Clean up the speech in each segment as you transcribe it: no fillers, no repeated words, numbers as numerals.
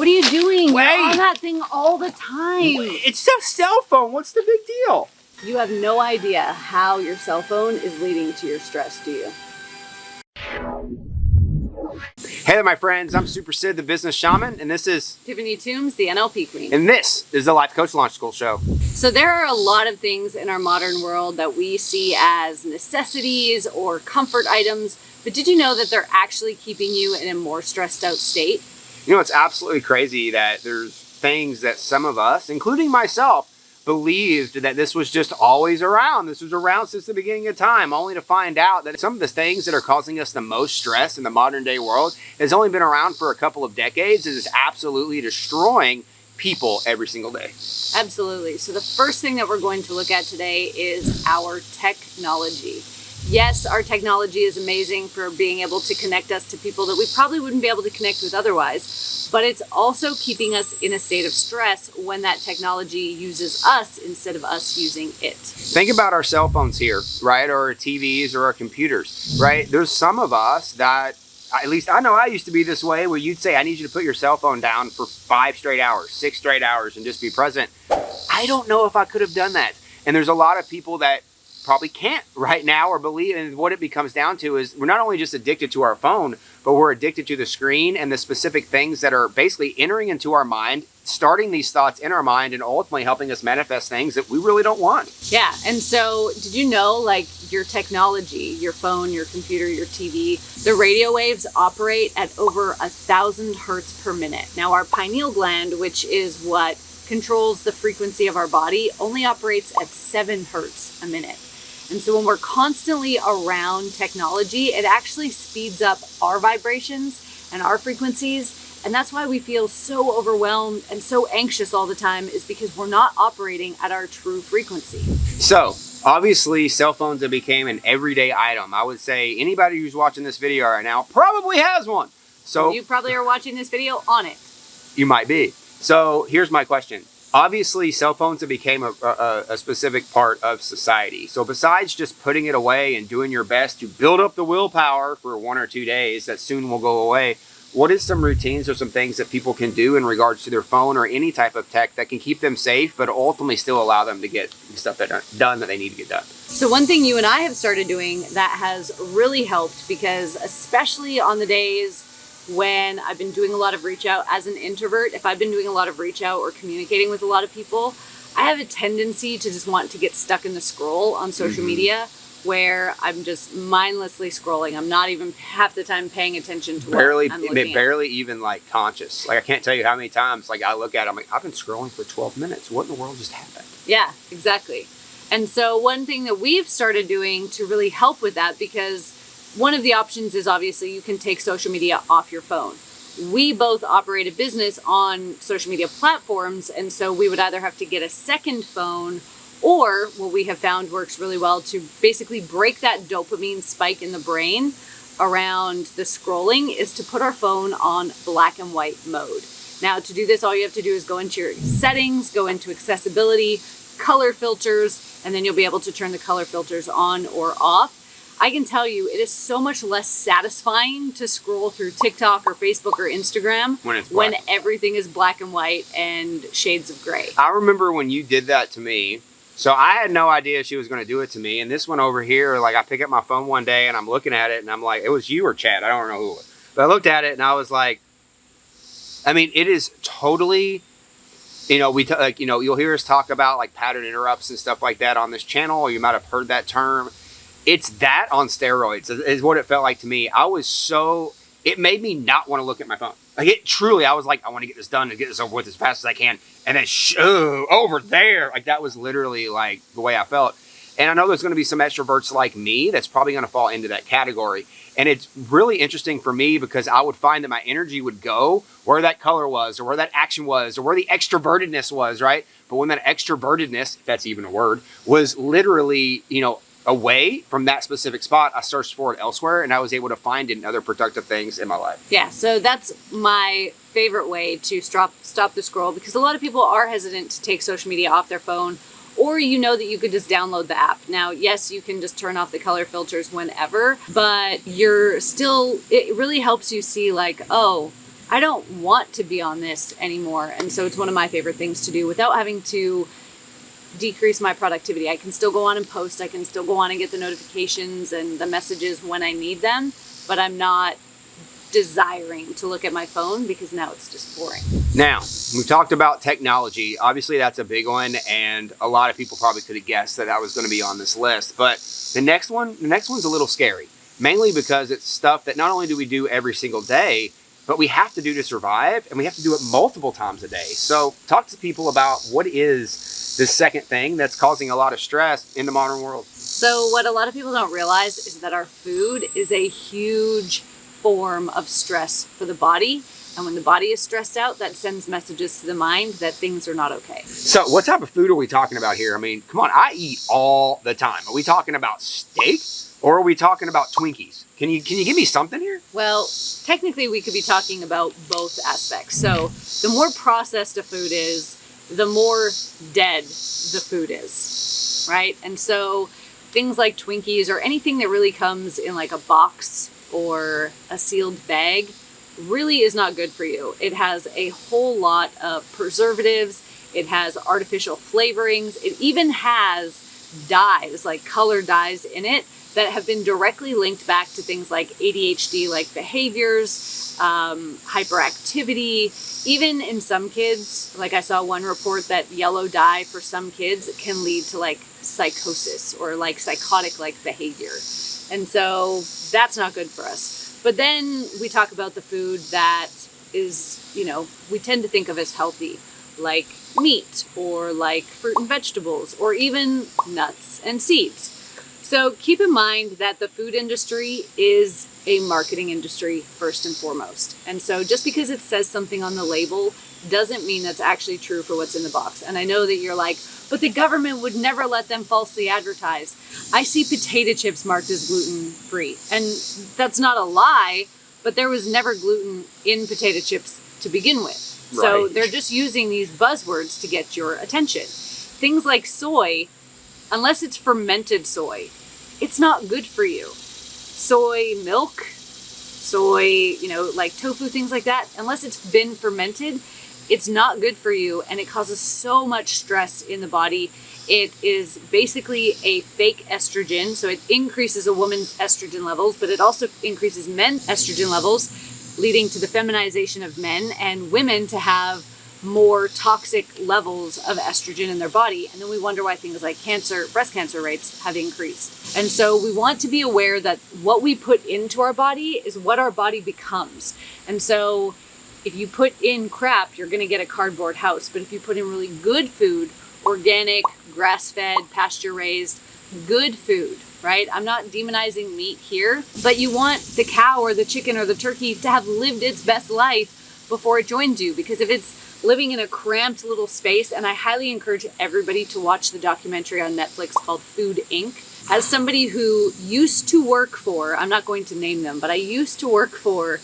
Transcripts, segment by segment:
What are you doing? Wait. You're on that thing all the time. It's a cell phone. What's the big deal? You have no idea how your cell phone is leading to your stress, do you? Hey there, my friends. I'm Super Sid, the business shaman, and this is Tiffany Toombs, the NLP queen. And this is the Life Coach Launch School Show. So there are a lot of things in our modern world that we see as necessities or comfort items, but did you know that they're actually keeping you in a more stressed out state? You know, it's absolutely crazy that there's things that some of us, including myself, believed that this was just always around. This was around since the beginning of time, only to find out that some of the things that are causing us the most stress in the modern day world has only been around for a couple of decades and is absolutely destroying people every single day. Absolutely. So the first thing that we're going to look at today is our technology. Yes, our technology is amazing for being able to connect us to people that we probably wouldn't be able to connect with otherwise, but it's also keeping us in a state of stress when that technology uses us instead of us using it. Think about our cell phones here, right? Or our TVs or our computers, right? There's some of us that, at least I know I used to be this way, where you'd say, I need you to put your cell phone down for 5 straight hours, 6 straight hours, and just be present. I don't know if I could have done that. And there's a lot of people that probably can't right now or believe. And what it becomes down to is we're not only just addicted to our phone, but we're addicted to the screen and the specific things that are basically entering into our mind, starting these thoughts in our mind, and ultimately helping us manifest things that we really don't want. Yeah. And so did you know, like, your technology, your phone, your computer, your TV, the radio waves operate at over 1,000 hertz per minute. Now, our pineal gland, which is what controls the frequency of our body, only operates at 7 hertz a minute. And so when we're constantly around technology, it actually speeds up our vibrations and our frequencies. And that's why we feel so overwhelmed and so anxious all the time, is because we're not operating at our true frequency. So obviously cell phones have become an everyday item. I would say anybody who's watching this video right now probably has one. So you probably are watching this video on it. You might be. So here's my question. Obviously, cell phones have become a specific part of society. So besides just putting it away and doing your best to build up the willpower for 1 or 2 days that soon will go away, what is some routines or some things that people can do in regards to their phone or any type of tech that can keep them safe, but ultimately still allow them to get stuff done that they need to get done? So one thing you and I have started doing that has really helped, because especially on the days when I've been doing a lot of reach out as an introvert, if I've been doing a lot of reach out or communicating with a lot of people, I have a tendency to just want to get stuck in the scroll on social media, where I'm just mindlessly scrolling. I'm not even half the time paying attention to what I'm looking at. Barely even like conscious. Like, I can't tell you how many times like I look at it, I'm like, I've been scrolling for 12 minutes. What in the world just happened? Yeah, exactly. And so one thing that we've started doing to really help with that, because one of the options is obviously you can take social media off your phone. We both operate a business on social media platforms, and so we would either have to get a second phone, or what we have found works really well to basically break that dopamine spike in the brain around the scrolling is to put our phone on black and white mode. Now, to do this, all you have to do is go into your settings, go into accessibility, color filters, and then you'll be able to turn the color filters on or off. I can tell you, it is so much less satisfying to scroll through TikTok or Facebook or Instagram when everything is black and white and shades of gray. I remember when you did that to me. So I had no idea she was going to do it to me. And this one over here, like, I pick up my phone one day and I'm looking at it and I'm like, it was you or Chad. I don't know who it was. But I looked at it and I was like, I mean, it is totally, you know, you'll hear us talk about like pattern interrupts and stuff like that on this channel, or you might have heard that term. It's that on steroids is what it felt like to me. It made me not want to look at my phone. Like, it truly, I was like, I want to get this done and get this over with as fast as I can. And then over there, like, that was literally like the way I felt. And I know there's going to be some extroverts like me that's probably going to fall into that category. And it's really interesting for me because I would find that my energy would go where that color was, or where that action was, or where the extrovertedness was, right? But when that extrovertedness, if that's even a word, was literally, you know, away from that specific spot, I searched for it elsewhere, and I was able to find it in other productive things in my life. Yeah, so that's my favorite way to stop the scroll, because a lot of people are hesitant to take social media off their phone, or you know that you could just download the app. Now, yes, you can just turn off the color filters whenever, but it really helps you see like, oh, I don't want to be on this anymore. And so it's one of my favorite things to do without having to decrease my productivity. I can still go on and post. I can still go on and get the notifications and the messages when I need them, but I'm not desiring to look at my phone because now it's just boring. Now, we talked about technology. Obviously, that's a big one, and a lot of people probably could have guessed that was going to be on this list. But the next one's a little scary, mainly because it's stuff that not only do we do every single day, but we have to do to survive, and we have to do it multiple times a day. So talk to people about what is this second thing that's causing a lot of stress in the modern world. So what a lot of people don't realize is that our food is a huge form of stress for the body. And when the body is stressed out, that sends messages to the mind that things are not okay. So what type of food are we talking about here? I mean, come on, I eat all the time. Are we talking about steak or are we talking about Twinkies? Can you give me something here? Well, technically we could be talking about both aspects. So the more processed a food is, the more dead the food is, right? And so things like Twinkies or anything that really comes in like a box or a sealed bag really is not good for you. It has a whole lot of preservatives. It has artificial flavorings. It even has dyes, like color dyes in it that have been directly linked back to things like ADHD-like behaviors, hyperactivity. Even in some kids, like I saw one report that yellow dye for some kids can lead to like psychosis or like psychotic-like behavior. And so that's not good for us. But then we talk about the food that is, we tend to think of as healthy, like meat or like fruit and vegetables or even nuts and seeds. So keep in mind that the food industry is a marketing industry first and foremost. And so just because it says something on the label doesn't mean that's actually true for what's in the box. And I know that you're like, but the government would never let them falsely advertise. I see potato chips marked as gluten-free. And that's not a lie, but there was never gluten in potato chips to begin with. Right. So they're just using these buzzwords to get your attention. Things like soy, unless it's fermented soy, it's not good for you. Soy milk, soy, like tofu, things like that, unless it's been fermented, it's not good for you, and it causes so much stress in the body. It is basically a fake estrogen, so it increases a woman's estrogen levels, but it also increases men's estrogen levels, leading to the feminization of men and women to have more toxic levels of estrogen in their body. And then we wonder why things like cancer, breast cancer rates have increased. And so we want to be aware that what we put into our body is what our body becomes. And so if you put in crap, you're going to get a cardboard house. But if you put in really good food, organic, grass-fed, pasture-raised, good food, right? I'm not demonizing meat here, but you want the cow or the chicken or the turkey to have lived its best life before it joins you. Because if it's living in a cramped little space, and I highly encourage everybody to watch the documentary on Netflix called Food Inc. As somebody who used to work for, I'm not going to name them, but I used to work for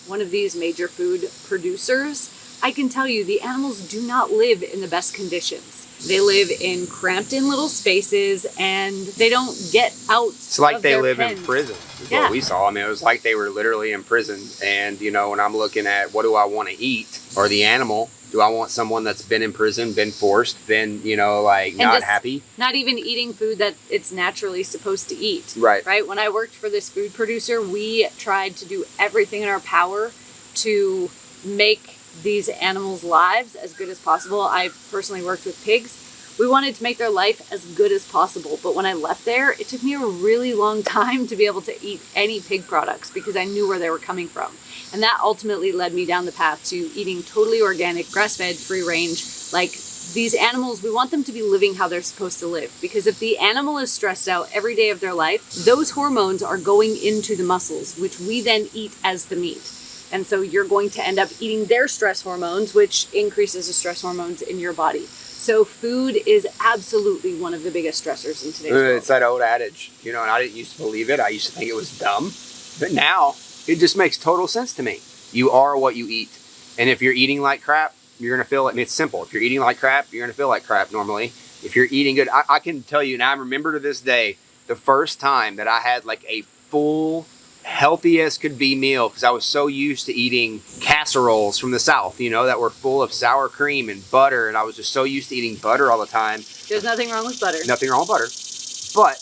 one of these major food producers, I can tell you the animals do not live in the best conditions. They live in cramped in little spaces and they don't get out. It's like they live pens. in prison is what we saw. I mean, it was like they were literally in prison. And, when I'm looking at what do I want to eat or the animal, do I want someone that's been in prison, been forced, been, not happy? Not even eating food that it's naturally supposed to eat. Right. Right. When I worked for this food producer, we tried to do everything in our power to make these animals' lives as good as possible. I personally worked with pigs. We wanted to make their life as good as possible. But when I left there, it took me a really long time to be able to eat any pig products because I knew where they were coming from. And that ultimately led me down the path to eating totally organic, grass-fed, free-range. Like these animals, we want them to be living how they're supposed to live. Because if the animal is stressed out every day of their life, those hormones are going into the muscles, which we then eat as the meat. And so you're going to end up eating their stress hormones, which increases the stress hormones in your body. So food is absolutely one of the biggest stressors in today's world. It's that old adage, and I didn't used to believe it. I used to think it was dumb. But now it just makes total sense to me. You are what you eat. And if you're eating like crap, you're going to feel it. I mean, it's simple. If you're eating like crap, you're going to feel like crap normally. If you're eating good, I can tell you, and I remember to this day, the first time that I had like a full healthy as could be meal because I was so used to eating casseroles from the South, you know, that were full of sour cream and butter. And I was just so used to eating butter all the time. There's nothing wrong with butter. Nothing wrong with butter. But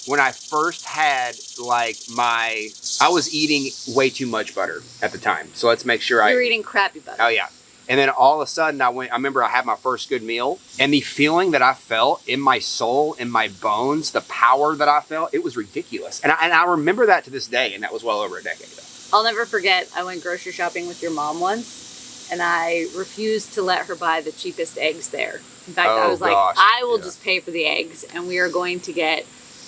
when I first had like I was eating way too much butter at the time. So let's make sure You were eating crappy butter. Oh yeah. And then all of a sudden I remember I had my first good meal and the feeling that I felt in my soul, in my bones, the power that I felt, it was ridiculous. And I remember that to this day. And that was well over a decade ago. I'll never forget, I went grocery shopping with your mom once and I refused to let her buy the cheapest eggs there. In fact, I was like, I will just pay for the eggs and we are going to get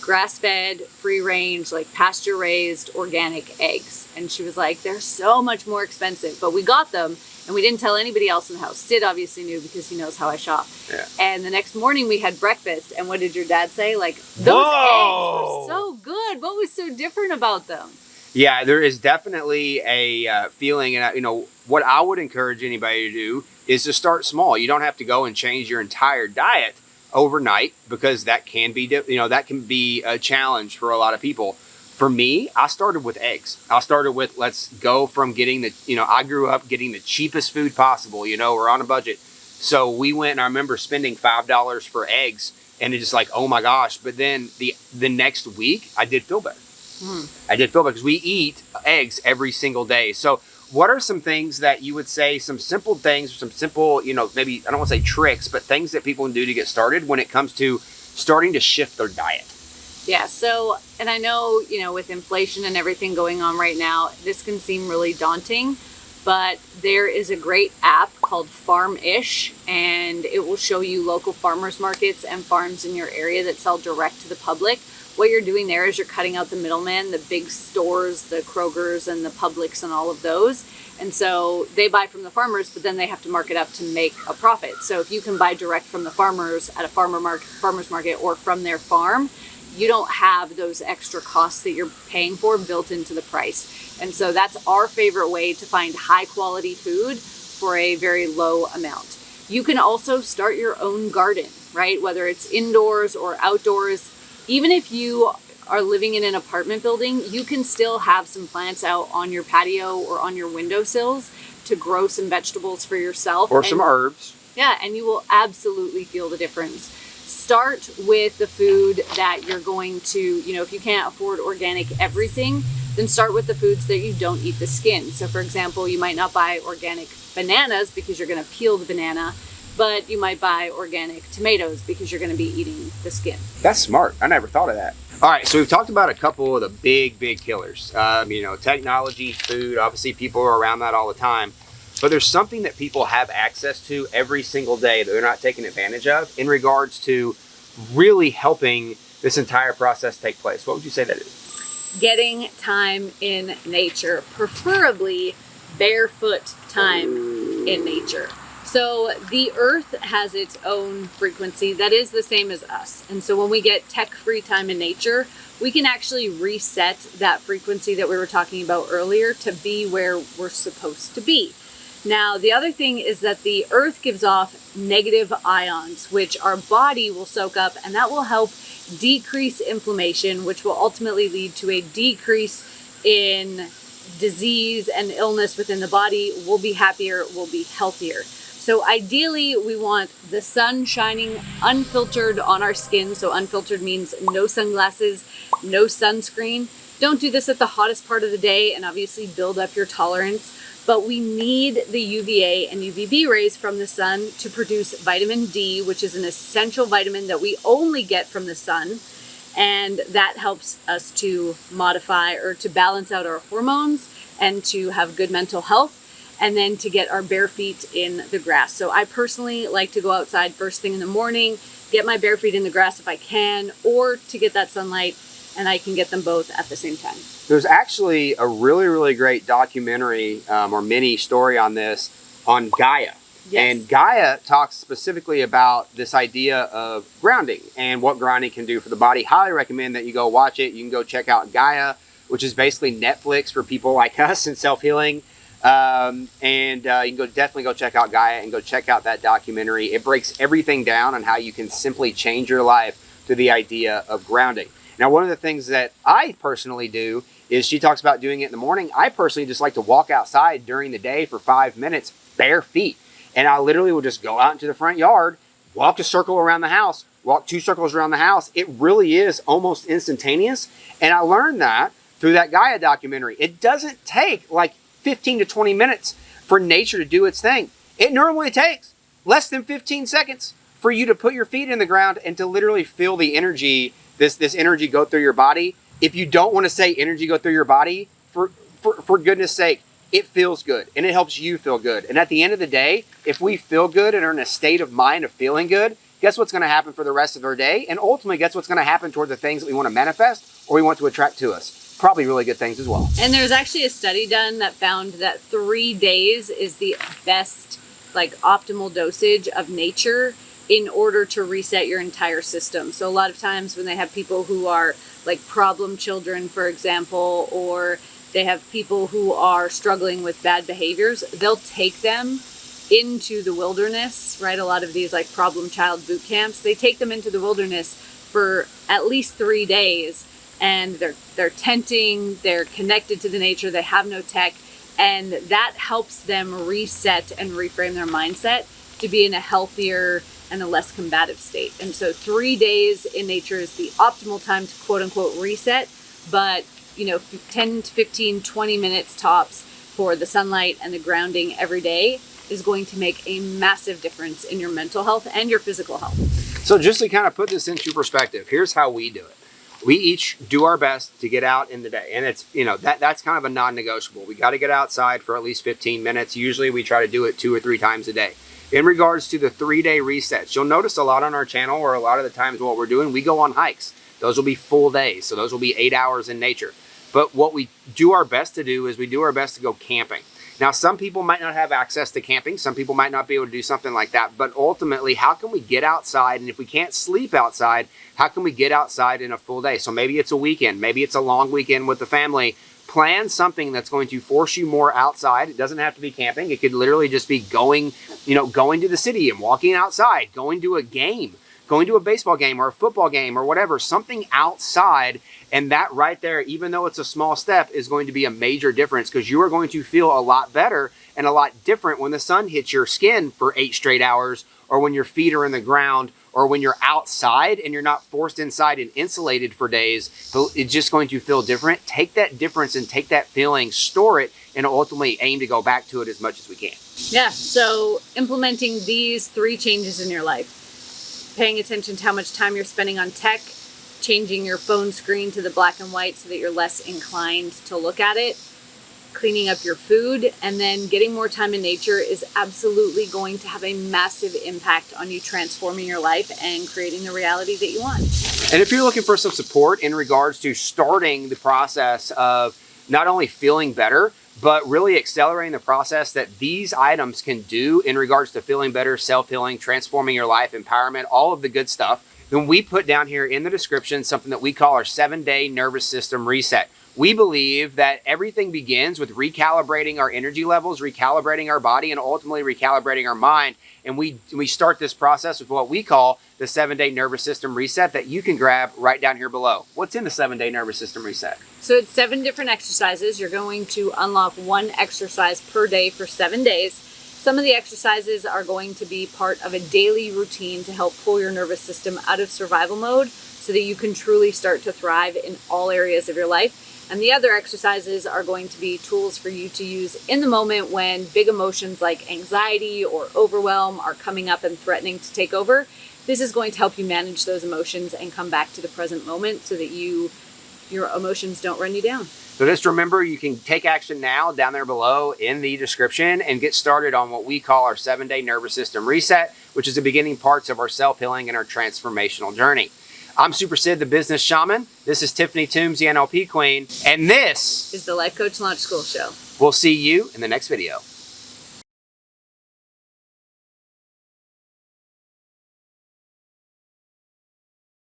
grass-fed, free-range, like pasture-raised organic eggs. And she was like, they're so much more expensive. But we got them and we didn't tell anybody else in the house. Sid obviously knew because he knows how I shop. Yeah. And the next morning we had breakfast. And what did your dad say? Like, those eggs were so good. What was so different about them? Yeah, there is definitely a feeling. And, you know, what I would encourage anybody to do is to start small. You don't have to go and change your entire diet overnight because that can be, a challenge for a lot of people. For me, I started with eggs. I started with, let's go from getting I grew up getting the cheapest food possible. You know, we're on a budget. So we went and I remember spending $5 for eggs and it's just like, oh my gosh. But then the next week I did feel better. I did feel better because we eat eggs every single day. So what are some things that you would say, some simple things, some simple, maybe, I don't want to say tricks, but things that people can do to get started when it comes to starting to shift their diet? Yeah, so, and I know, with inflation and everything going on right now, this can seem really daunting, but there is a great app called Farm-ish, and it will show you local farmers markets and farms in your area that sell direct to the public. What you're doing there is you're cutting out the middleman, the big stores, the Krogers and the Publix and all of those. And so they buy from the farmers, but then they have to mark it up to make a profit. So if you can buy direct from the farmers at a farmer's market or from their farm, you don't have those extra costs that you're paying for built into the price. And so that's our favorite way to find high quality food for a very low amount. You can also start your own garden, right? Whether it's indoors or outdoors. Even if you are living in an apartment building, you can still have some plants out on your patio or on your windowsills to grow some vegetables for yourself. Or some herbs. Yeah, and you will absolutely feel the difference. Start with the food that you're going to, if you can't afford organic everything, then start with the foods that you don't eat the skin. So for example, you might not buy organic bananas because you're going to peel the banana, but you might buy organic tomatoes because you're going to be eating the skin. That's smart. I never thought of that. All right, so we've talked about a couple of the big killers. Technology, food, obviously people are around that all the time. But there's something that people have access to every single day that they're not taking advantage of in regards to really helping this entire process take place. What would you say that is? Getting time in nature, preferably barefoot time in nature. So the earth has its own frequency that is the same as us. And so when we get tech-free time in nature, we can actually reset that frequency that we were talking about earlier to be where we're supposed to be. Now, the other thing is that the earth gives off negative ions, which our body will soak up, and that will help decrease inflammation, which will ultimately lead to a decrease in disease and illness within the body. We'll be happier, we'll be healthier. So ideally, we want the sun shining unfiltered on our skin. So unfiltered means no sunglasses, no sunscreen. Don't do this at the hottest part of the day and obviously build up your tolerance. But we need the UVA and UVB rays from the sun to produce vitamin D, which is an essential vitamin that we only get from the sun. And that helps us to modify or to balance out our hormones and to have good mental health, and then to get our bare feet in the grass. So I personally like to go outside first thing in the morning, get my bare feet in the grass if I can, or to get that sunlight, and I can get them both at the same time. There's actually a really great documentary or mini story on this on Gaia. Yes. And Gaia talks specifically about this idea of grounding and what grounding can do for the body. Highly recommend that you go watch it. You can go check out Gaia, which is basically Netflix for people like us in self-healing. You can definitely go check out Gaia and go check out that documentary. It breaks everything down on how you can simply change your life through the idea of grounding. Now, one of the things that I personally do is she talks about doing it in the morning. I personally just like to walk outside during the day for 5 minutes, bare feet. And I literally will just go out into the front yard, walk a circle around the house, walk 2 circles around the house. It really is almost instantaneous. And I learned that through that Gaia documentary. It doesn't take like 15 to 20 minutes for nature to do its thing. It normally takes less than 15 seconds for you to put your feet in the ground and to literally feel the energy, this energy go through your body. If you don't want to say energy go through your body, for goodness sake, it feels good and it helps you feel good. And at the end of the day, if we feel good and are in a state of mind of feeling good, guess what's going to happen for the rest of our day? And ultimately, guess what's going to happen toward the things that we want to manifest or we want to attract to us? Probably really good things as well. And there's actually a study done that found that 3 days is the best, like, optimal dosage of nature in order to reset your entire system. So a lot of times when they have people who are like problem children, for example, or they have people who are struggling with bad behaviors, they'll take them into the wilderness, right? A lot of these like problem child boot camps, they take them into the wilderness for at least 3 days, and they're tenting, they're connected to the nature, they have no tech, and that helps them reset and reframe their mindset to be in a healthier and a less combative state. And so 3 days in nature is the optimal time to quote unquote reset, but 10 to 15, 20 minutes tops for the sunlight and the grounding every day is going to make a massive difference in your mental health and your physical health. So just to kind of put this into perspective, here's how we do it. We each do our best to get out in the day. And it's, that's kind of a non-negotiable. We got to get outside for at least 15 minutes. Usually we try to do it 2 or 3 times a day. In regards to the 3-day resets, you'll notice a lot on our channel, or a lot of the times what we're doing, we go on hikes. Those will be full days. So those will be 8 hours in nature. But what we do our best to do is we do our best to go camping. Now, some people might not have access to camping. Some people might not be able to do something like that. But ultimately, how can we get outside? And if we can't sleep outside, how can we get outside in a full day? So maybe it's a weekend. Maybe it's a long weekend with the family. Plan something that's going to force you more outside. It doesn't have to be camping. It could literally just be going to the city and walking outside, going to a game, going to a baseball game or a football game or whatever, something outside. And that right there, even though it's a small step, is going to be a major difference, because you are going to feel a lot better and a lot different when the sun hits your skin for 8 straight hours, or when your feet are in the ground, or when you're outside and you're not forced inside and insulated for days. It's just going to feel different. Take that difference and take that feeling, store it, and ultimately aim to go back to it as much as we can. Yeah, so implementing these 3 changes in your life, paying attention to how much time you're spending on tech, changing your phone screen to the black and white so that you're less inclined to look at it, cleaning up your food, and then getting more time in nature is absolutely going to have a massive impact on you transforming your life and creating the reality that you want. And if you're looking for some support in regards to starting the process of not only feeling better, but really accelerating the process that these items can do in regards to feeling better, self-healing, transforming your life, empowerment, all of the good stuff, then we put down here in the description something that we call our 7-day nervous system reset. We believe that everything begins with recalibrating our energy levels, recalibrating our body, and ultimately recalibrating our mind. And we start this process with what we call the 7-day nervous system reset that you can grab right down here below. What's in the 7-day nervous system reset? So it's 7 different exercises. You're going to unlock 1 exercise per day for 7 days. Some of the exercises are going to be part of a daily routine to help pull your nervous system out of survival mode so that you can truly start to thrive in all areas of your life. And the other exercises are going to be tools for you to use in the moment when big emotions like anxiety or overwhelm are coming up and threatening to take over. This is going to help you manage those emotions and come back to the present moment so that your emotions don't run you down. So just remember, you can take action now down there below in the description and get started on what we call our 7-day nervous system reset, which is the beginning parts of our self-healing and our transformational journey. I'm Super Sid, the business shaman. This is Tiffany Toombs, the NLP queen. And this is the Life Coach Launch School Show. We'll see you in the next video.